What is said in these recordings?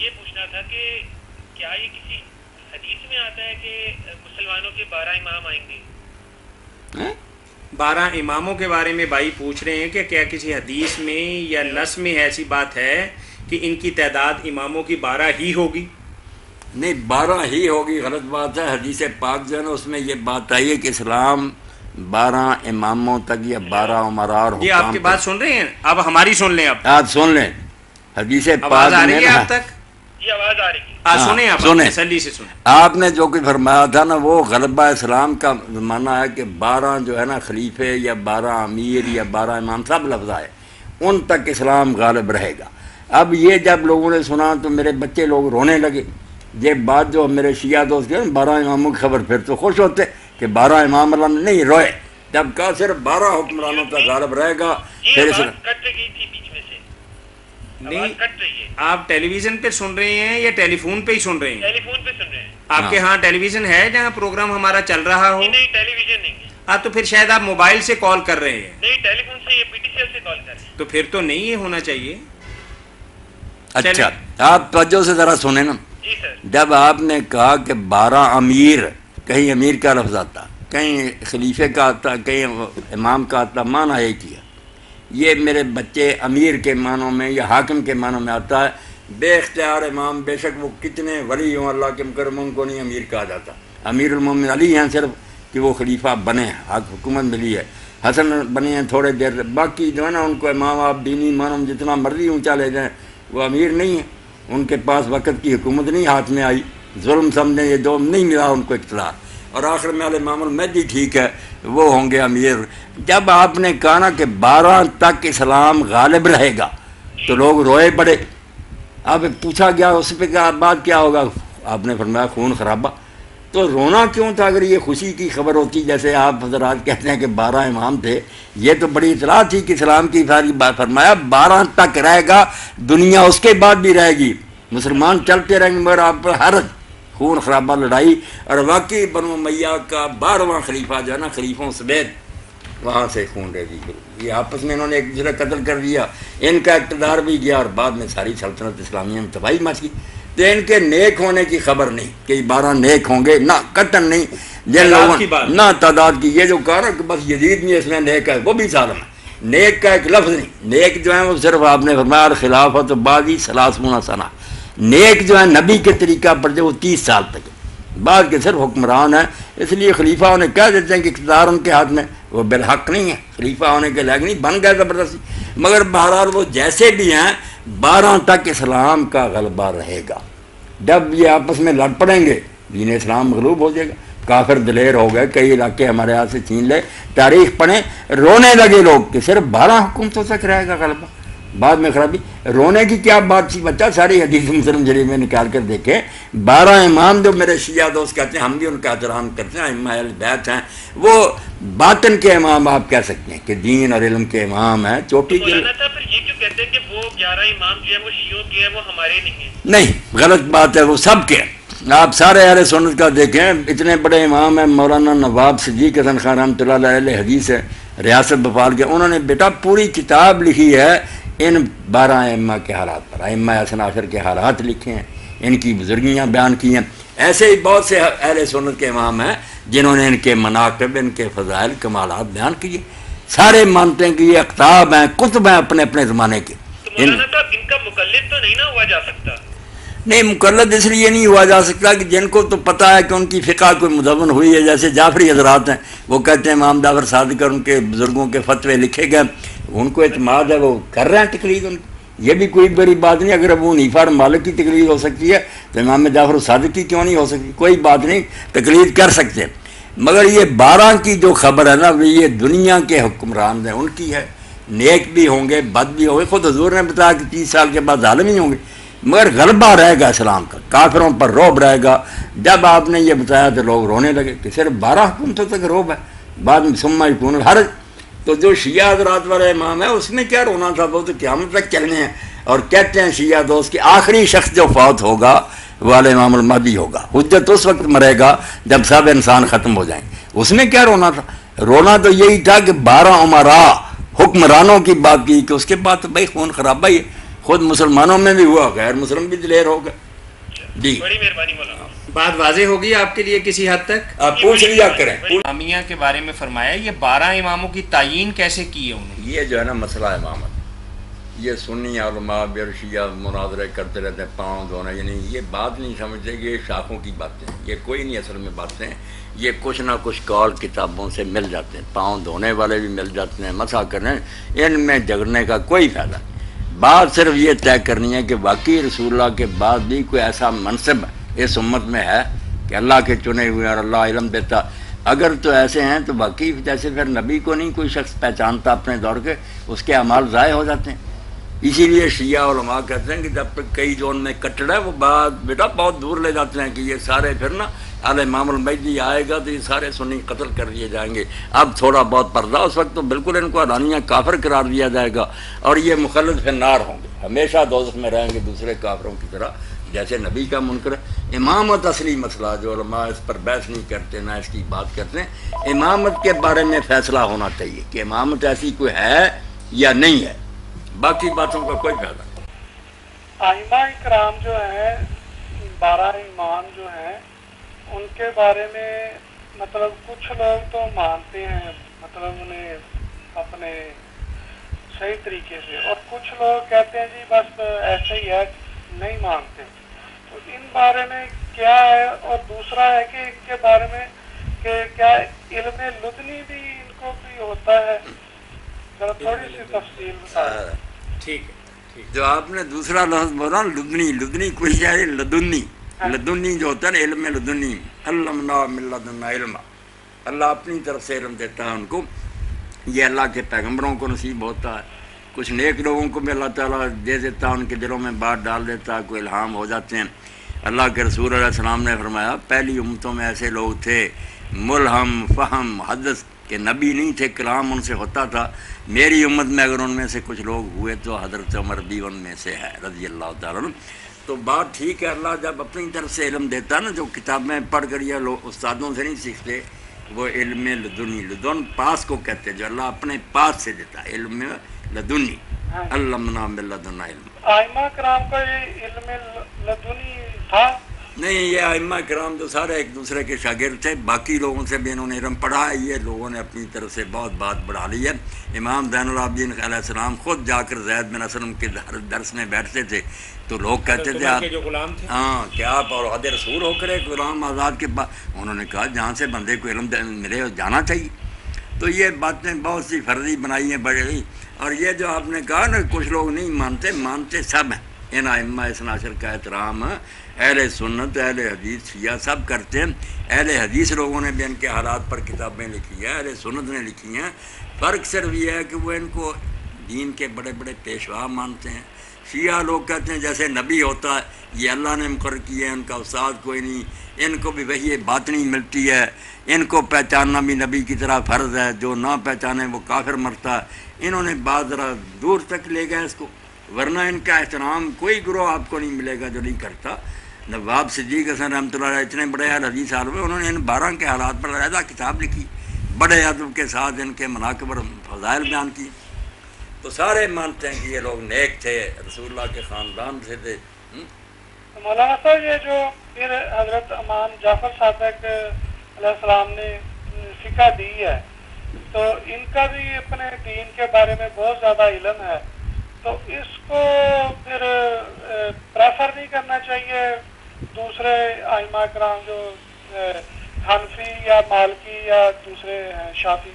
یہ پوچھنا تھا کہ کیا یہ کسی حدیث میں آتا ہے کہ مسلمانوں کے 12 امام آئیں گے؟ 12 اماموں کے بارے میں بھائی پوچھ رہے ہیں کہ کیا کسی حدیث میں یا نص میں ایسی بات ہے کہ ان کی تعداد اماموں کی 12 ہی ہوگی؟ نہیں 12 ہی ہوگی، غلط بات ہے۔ حدیث پاک جو ہے نا اس میں یہ بات آئی ہے کہ اسلام 12 اماموں تک یا 12 عمراء اور یہ آپ کی بات سن رہے ہیں؟ اب ہماری سن لیں، اب آپ سن لیں حدیث پاک آواز آ رہی میں ہے آپ تک؟ یہ آواز آ رہی ہے، سنیں آپ سنیں۔ تسلی سے سنیں۔ آپ نے جو کچھ فرمایا تھا نا وہ غلبہ اسلام کا زمانہ ہے کہ 12 جو ہے نا خلیفے یا 12 امیر یا 12 امام سب لفظ آئے، ان تک اسلام غالب رہے گا۔ اب یہ جب لوگوں نے سنا تو میرے بچے لوگ رونے لگے۔ یہ بات جو میرے شیعہ دوست کے 12 اماموں کی خبر، پھر تو خوش ہوتے کہ 12 امام اللہ نہیں روئے، جب کہا صرف 12 حکمرانوں تک غالب رہے گا۔ پھر یہ آواز کٹ گئی تھی بیچ میں سے، نہیں آواز کٹ رہی ہے۔ آپ ٹیلی ویژن پہ سن رہے ہیں یا ٹیلی فون پہ ہی سن رہے ہیں؟ ٹیلی فون پہ سن رہے ہیں؟ آپ کے ہاں ٹیلی ویژن ہے جہاں پروگرام ہمارا چل رہا ہو؟ نہیں ٹیلی ویژن نہیں ہے۔ ہاں تو پھر شاید آپ موبائل سے کال کر رہے ہیں۔ نہیں ٹیلی فون سے، یہ پی ٹی سی ایل سے کال کر رہے ہیں۔ تو پھر تو نہیں یہ ہونا چاہیے۔ اچھا آپ توجہ سے ذرا سنیں نا، جی سر۔ جب آپ نے کہا کہ 12 امیر، کہیں امیر کا لفظ آتا، کہیں خلیفے کا آتا، کہیں امام کا آتا، معنی یہ کیا یہ میرے بچے امیر کے معنوں میں یا حاکم کے معنوں میں آتا ہے۔ بے اختیار امام بے شک وہ کتنے ولی ہوں اللہ کے مکرم، ان کو نہیں امیر کہا جاتا۔ امیر المومن علی ہیں صرف کہ وہ خلیفہ بنے ہیں، حکومت ملی ہے۔ حسن بنے ہیں تھوڑے دیر، باقی جو ہے نا ان کو امام آپ دینی معنوں میں جتنا مرضی اونچا لے جائیں وہ امیر نہیں ہیں، ان کے پاس وقت کی حکومت نہیں ہاتھ میں آئی، ظلم سمجھیں یہ دو نہیں ملا ان کو اقتدار، اور آخر میں امام المہدی ٹھیک ہے وہ ہوں گے امیر۔ جب آپ نے کہا نا کہ 12 تک اسلام غالب رہے گا تو لوگ روئے پڑے۔ اب پوچھا گیا اس پہ کیا بات کیا ہوگا، آپ نے فرمایا خون خرابہ۔ تو رونا کیوں تھا اگر یہ خوشی کی خبر ہوتی؟ جیسے آپ حضرات کہتے ہیں کہ 12 امام تھے، یہ تو بڑی اطلاع تھی کہ اسلام کی ساری بات۔ فرمایا 12 تک رہے گا، دنیا اس کے بعد بھی رہے گی، مسلمان چلتے رہیں گے، مگر آپ پر ہر خون خرابہ لڑائی۔ اور واقعی بنو امیہ کا 12واں خلیفہ جو ہے نا خلیفوں سمیت وہاں سے خون ریزی شروع، یہ آپس میں انہوں نے ایک دوسرے قتل کر دیا، ان کا اقتدار بھی گیا اور بعد میں ساری سلطنت اسلامیہ میں تباہی مچ گئی۔ تو ان کے نیک ہونے کی خبر نہیں کہ یہ 12 نیک ہوں گے، نہ قطعاً نہیں، جن لوگوں نہ تعداد کی، یہ جو کہا نا کہ بس یزید میں اس میں نیک ہے وہ بھی ظالم ہے، نیک کا ایک لفظ نہیں، نیک جو ہے وہ صرف آپ نے فرمایا خلافت بعدی 30 سنہ، نیک جو ہے نبی کے طریقہ پر جو وہ 30 سال تک ہے، بعد کے صرف حکمران ہیں، اس لیے خلیفہ انہیں کہہ دیتے ہیں کہ اقتدار ان کے ہاتھ میں، وہ بالحق نہیں ہے، خلیفہ ہونے کے لائق نہیں، بن گئے زبردستی۔ مگر بہرحال وہ جیسے بھی ہیں 12 تک اسلام کا غلبہ رہے گا۔ جب یہ آپس میں لڑ پڑیں گے دین اسلام مغلوب ہو جائے گا، کافر دلیر ہو گئے، کئی علاقے ہمارے ہاتھ سے چھین لے، تاریخ پڑھیں، رونے لگے لوگ کہ صرف 12 حکومتوں تک رہے گا غلبہ، بعد میں خرابی۔ رونے کی کیا بات تھی بچہ، ساری حدیث مسلم شریف میں نکال کر دیکھیں، 12 امام جو میرے شیعہ دوست کہتے ہیں، ہم بھی ان کا احترام کرتے ہیں، ائمہ اہل بیت ہیں، وہ باطن کے امام آپ کہہ سکتے ہیں کہ دین اور علم کے امام ہیں، چوٹی کے۔ مولانا صاحب پھر یہ کیوں کہتے ہیں کہ وہ 11 امام جو ہیں وہ شیعوں کے ہیں، وہ ہمارے نہیں ہیں؟ نہیں، غلط بات ہے، وہ سب کے ہیں۔ آپ سارے اہل سنت کا دیکھیں، اتنے بڑے امام ہیں، مولانا نواب صدیق حسن خان رحمۃ اللہ علیہ حدیث ہے، ریاست بفال کے، انہوں نے بیٹا پوری کتاب لکھی ہے ان 12 ائمہ کے حالات پر، ائمہ اثنا عشر کے حالات لکھے ہیں، ان کی بزرگیاں بیان کی ہیں۔ ایسے ہی بہت سے اہل سنت کے امام ہیں جنہوں نے ان کے مناقب، ان کے فضائل کمالات بیان کیے، سارے مانتے ہیں کہ یہ اقطاب ہیں، کتب ہیں اپنے اپنے زمانے کے۔ تو مولانا صاحب ان کا مقلد تو نہیں نا ہوا جا سکتا؟ نہیں، مقلد اس لیے نہیں ہوا جا سکتا کہ جن کو تو پتہ ہے کہ ان کی فقہ کوئی مدون ہوئی ہے، جیسے جعفری حضرات ہیں، وہ کہتے ہیں امام جعفر صادق اور ان کے بزرگوں کے فتوے لکھے گئے، ان کو اعتماد ہے، وہ کر رہے ہیں تقلید ان کی، یہ بھی کوئی بڑی بات نہیں۔ اگر ابو حنیفہ اور مالک کی تقلید ہو سکتی ہے تو امام جعفر صادق کی کیوں نہیں ہو سکتی؟ کوئی بات نہیں، تقلید کر سکتے ہیں۔ مگر یہ 12 کی جو خبر ہے نا، یہ دنیا کے حکمران ہیں ان کی ہے، نیک بھی ہوں گے، بد بھی ہوں گے، خود حضور نے بتایا کہ 30 سال کے بعد ظالم ہی ہوں گے، مگر غلبہ رہے گا اسلام کا، کافروں پر روب رہے گا۔ جب آپ نے یہ بتایا تو لوگ رونے لگے کہ صرف 12 حکومتوں تک روب ہے، بعد میں ثم یکون الحرج۔ تو جو شیعہ حضرات والے امام ہے اس میں کیا رونا تھا، وہ تو قیامت تک چلنے ہیں، اور کہتے ہیں شیعہ دوست کہ آخری شخص جو فوت ہوگا وہ امام المہدی ہوگا، حجت اس وقت مرے گا جب سب انسان ختم ہو جائیں، اس میں کیا رونا تھا؟ رونا تو یہی تھا کہ 12 امراء حکمرانوں کی بات کی کہ اس کے بعد تو بھائی خون خرابہ ہی ہے، خود مسلمانوں میں بھی ہوا، غیر مسلم بھی دلیر ہو گئے. جی بڑی مہربانی مولانا. بات واضح ہوگی آپ کے لیے کسی حد تک؟ آپ پوچھ لیا کریں. امامیہ کے بارے میں فرمایا، یہ 12 اماموں کی تعیین کیسے کی ہے انہوں نے؟ یہ جو ہے نا مسئلہ امامت، یہ سنی علماء برشیہ مناظرے کرتے رہتے ہیں پاؤں دھونا، یعنی یہ بات نہیں سمجھتے کہ یہ شاخوں کی باتیں ہیں، یہ کوئی نہیں اصل میں باتیں، یہ کچھ نہ کچھ قول کتابوں سے مل جاتے ہیں، پاؤں دھونے والے بھی مل جاتے ہیں، مسح کرنے، ان میں جھگڑنے کا کوئی فائدہ نہیں. بات صرف یہ طے کرنی ہے کہ واقعی رسول اللہ کے بعد بھی کوئی ایسا منصب اس امت میں ہے کہ اللہ کے چنے ہوئے اور اللہ علم دیتا. اگر تو ایسے ہیں تو واقعی جیسے پھر نبی کو نہیں کوئی شخص پہچانتا اپنے دور کے، اس کے اعمال ضائع ہو جاتے ہیں. اسی لیے شیعہ علماء کہتے ہیں کہ جب تک کئی جو ان میں کٹڑ ہے وہ بات بیٹا بہت دور لے جاتے ہیں کہ یہ سارے پھر نا امام المہدی آئے گا تو یہ سارے سنی قتل کر دیے جائیں گے. اب تھوڑا بہت پردہ، اس وقت تو بالکل ان کو علانیہ کافر قرار دیا جائے گا اور یہ مخلد فی النار ہوں گے، ہمیشہ دوزخ میں رہیں گے دوسرے کافروں کی طرح جیسے نبی کا منکر ہے. امامت اصلی مسئلہ جو علماء اس پر بحث نہیں کرتے نہ اس کی بات کرتے ہیں، امامت کے بارے میں فیصلہ ہونا چاہیے کہ امامت ایسی کوئی ہے یا نہیں ہے، باقی باتوں کا کوئی فائدہ نہیں. ائمہ کرام جو ہیں 12 امام جو ہیں ان کے بارے میں مطلب کچھ لوگ تو مانتے ہیں، مطلب انہیں اپنے صحیح طریقے سے، اور کچھ لوگ کہتے ہیں جی بس ایسے ہی ہے، نہیں مانتے. تو ان بارے میں کیا ہے؟ اور دوسرا ہے کہ ان کے بارے میں کہ کیا علم لدنی بھی ان کو بھی ہوتا ہے؟ ذرا تھوڑی سی تفصیل بتائیں. ٹھیک ہے. جو آپ نے دوسرا لفظ بولا لدنی، لدنی کوئی ہے لدنی، لدنی جو ہوتا ہے نا علم لدنی، علمنا من لدنا علما، اللہ اپنی طرف سے علم دیتا ہے ان کو. یہ اللہ کے پیغمبروں کو نصیب ہوتا ہے، کچھ نیک لوگوں کو بھی اللہ تعالیٰ دے دیتا ہے، ان کے دلوں میں بات ڈال دیتا ہے، کوئی الہام ہو جاتے ہیں. اللہ کے رسول علیہ السلام نے فرمایا پہلی امتوں میں ایسے لوگ تھے ملہم فہم حدث کہ نبی نہیں تھے، کلام ان سے ہوتا تھا. میری امت میں اگر ان میں سے کچھ لوگ ہوئے تو حضرت عمر بھی ان میں سے ہے رضی اللہ تعالیٰ عنہ. تو بات ٹھیک ہے، اللہ جب اپنی طرف سے علم دیتا ہے نا، جو کتابیں پڑھ کر یا لوگ استادوں سے نہیں سیکھتے، وہ علم لدنی، لدن پاس کو کہتے ہیں، جو اللہ اپنے پاس سے دیتا ہے، علم لدنی، علمنا من لدنا علم. ائمہ کرام کا یہ علم لدنی تھا؟ نہیں، یہ ائمہ کرام تو سارے ایک دوسرے کے شاگرد تھے، باقی لوگوں سے بھی انہوں نے علم پڑھا ہے. یہ لوگوں نے اپنی طرف سے بہت بات بڑھا لی ہے. امام زین العابدین علیہ السلام خود جا کر زید بن اسلم کے درس میں بیٹھتے تھے تو لوگ کہتے تھے آپ جو غلام تھے، ہاں کہ آپ اور عہد رسول ہو کر ایک غلام آزاد کے پاس. انہوں نے کہا جہاں سے بندے کو علم ملے جانا چاہیے. تو یہ باتیں بہت سی فرضی بنائی ہیں بڑی. اور یہ جو آپ نے کہا نا کچھ لوگ نہیں مانتے، مانتے سب ہیں. ان ائمہ اثنا عشر کا احترام اہل سنت، اہل حدیث، شیعہ سب کرتے ہیں. اہل حدیث لوگوں نے بھی ان کے حالات پر کتابیں لکھی ہیں، اہل سنت نے لکھی ہیں. فرق صرف یہ ہے کہ وہ ان کو دین کے بڑے بڑے پیشوا مانتے ہیں. شیعہ لوگ کہتے ہیں جیسے نبی ہوتا ہے یہ اللہ نے مقرر کیا ہے، ان کا استاد کوئی نہیں، ان کو بھی وحی باطنی ملتی ہے، ان کو پہچاننا بھی نبی کی طرح فرض ہے، جو نہ پہچانے وہ کافر مرتا ہے. انہوں نے بات ذرا دور تک لے گئے اس کو، ورنہ ان کا احترام کوئی گروہ آپ کو نہیں ملے گا جو نہیں کرتا. نواب صدیق حسن رحمۃ اللہ علیہ اتنے بڑے حدیث عالم ہیں، انہوں نے ان 12 کے حالات پر علیحدہ کتاب لکھی، بڑے ادب کے ساتھ ان کے مناقب اور فضائل بیان کی. تو سارے مانتے ہیں کہ یہ لوگ نیک تھے، رسول اللہ کے خاندان سے تھے. مولانا صاحب یہ جو پھر حضرت امام جعفر صادق علیہ السلام نے فقہ دی ہے تو ان کا بھی اپنے دین کے بارے میں بہت زیادہ علم ہے، تو اس کو پھر پریفر نہیں کرنا چاہیے دوسرے ائمہ کرام جو حنفی یا مالکی یا دوسرے شافعی؟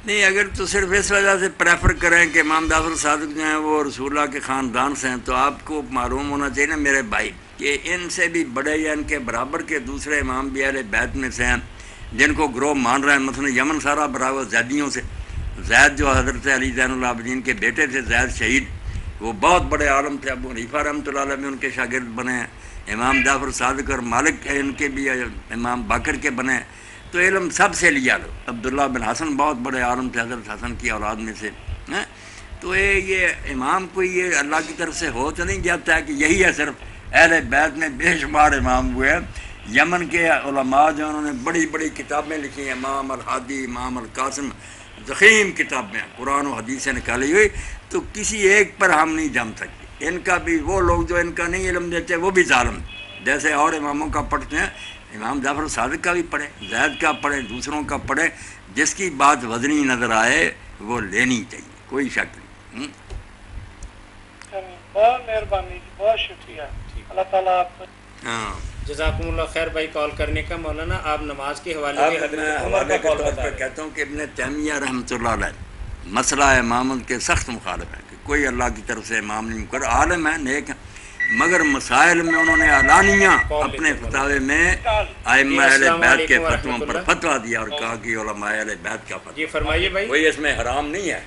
نہیں، اگر تو صرف اس وجہ سے پریفر کریں کہ امام جعفر صادق جو ہیں وہ رسول اللہ کے خاندان سے ہیں، تو آپ کو معلوم ہونا چاہیے نا میرے بھائی کہ ان سے بھی بڑے یا ان کے برابر کے دوسرے امام بھی اہل بیت میں سے ہیں جن کو گروہ مان رہے ہیں. مثلا یمن سارا برابر زیدیوں سے. زید جو حضرت علی زین العابدین کے بیٹے تھے، زید شہید، وہ بہت بڑے عالم تھے. ابو حنیفہ رحمۃ اللہ علیہ بھی ان کے شاگرد بنے ہیں. امام جعفر صادق اور مالک ان کے بھی امام باقر کے بنے. تو علم سب سے لیا لو. عبداللہ بن حسن بہت بڑے عالم تھے حضرت حسن کی اولاد میں سے. تو یہ امام کوئی یہ اللہ کی طرف سے ہو تو نہیں جاتا ہے کہ یہی ہے صرف. اہل بیت میں بے شمار امام ہوئے ہیں. یمن کے علماء جو انہوں نے بڑی بڑی کتابیں لکھی ہیں، امام الحادی، امام القاسم، ضخیم کتابیں قرآن و حدیث سے نکالی ہوئی. تو کسی ایک پر ہم نہیں جم سکتے. ان کا بھی وہ لوگ جو ان کا نہیں علم دیتے وہ بھی ظالم، جیسے اور اماموں کا پڑھتے ہیں. امام جعفر صادق کا بھی پڑھے، زید کا پڑھے، دوسروں کا پڑھے. جس کی بات وزنی نظر آئے وہ لینی چاہیے، کوئی شک نہیں. بہت مہربانی جی، بہت شکریہ. اللہ تعالیٰ آپ کو. ہاں جزاکم اللہ خیر بھائی کال کرنے کا. مولانا آپ نماز کے حوالے اب سے میں حضرت عمر حوالے کا کے کال طور بتا پر رہے ہیں. کہتا ہوں کہ ابن تیمیہ رحمۃ اللہ علیہ مسئلہ امامت کے سخت مخالف ہے کہ کوئی اللہ کی طرف سے امام نہیں مقرر. عالم ہے، نیک ہے، مگر مسائل میں انہوں نے اعلانیہ اپنے فتاوے میں ائمہ اہل بیت کے فتووں پر فتویٰ دیا اور کہا کہ علماء اہل بیت کا فتویٰ جی فرمائیے بھائی. کوئی اس میں حرام نہیں ہے.